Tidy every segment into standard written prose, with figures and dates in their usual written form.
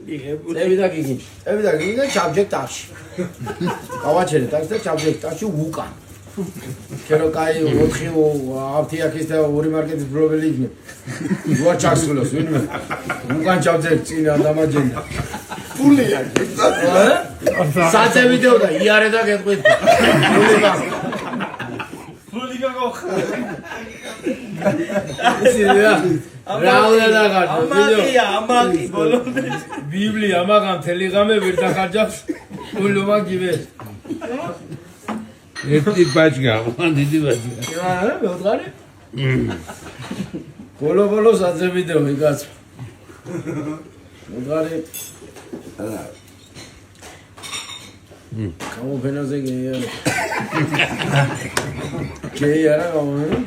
წევი და გიგი და ჩავჯეკ ტახში. გავაჩერე ტახში და ჩავჯეკ ტახში უკან. Kero kai 4 აფთიაქის და 2 მარკეტის ბლოგელი იქნება. როა ჩახსულოს ვინმე. უკან ჩავძერ წინა დამაჯენდა. ფულია. საძე ვიდეო და იარე და გეტყვით. ფული გაგოხა. ისია. რაუდა დაგარჯო ვიდეო. ამაკი ბოლომდე. ბიბლია ამაგან თელეგრამე ვერ დახარჯავს. ულუმა გიბე. ერთი ბაჭგა, მან დიდი ბაჭგა. არა, მეუდგარი? ბოლო საძე ვიდეო იგაც. მეუდგარი. არა. გამოფენაზე გეია. გეია რა გამოფენა?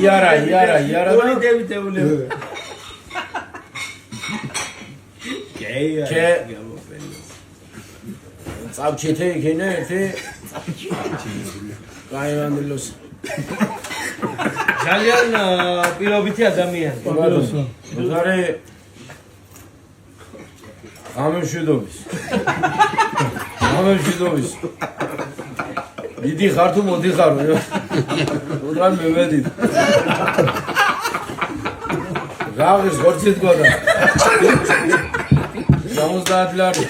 იარა. დევიდეულე. გეია. წავჩეთე იქენა ერთი გაივანდილოს ძალიან პირობითი ადამიანი მოგარე ამეშვიდობის დიდი ხარ თუ მოდიხარ უბრალოდ მევედი გაღის ხორცით გოდა 70 ლარი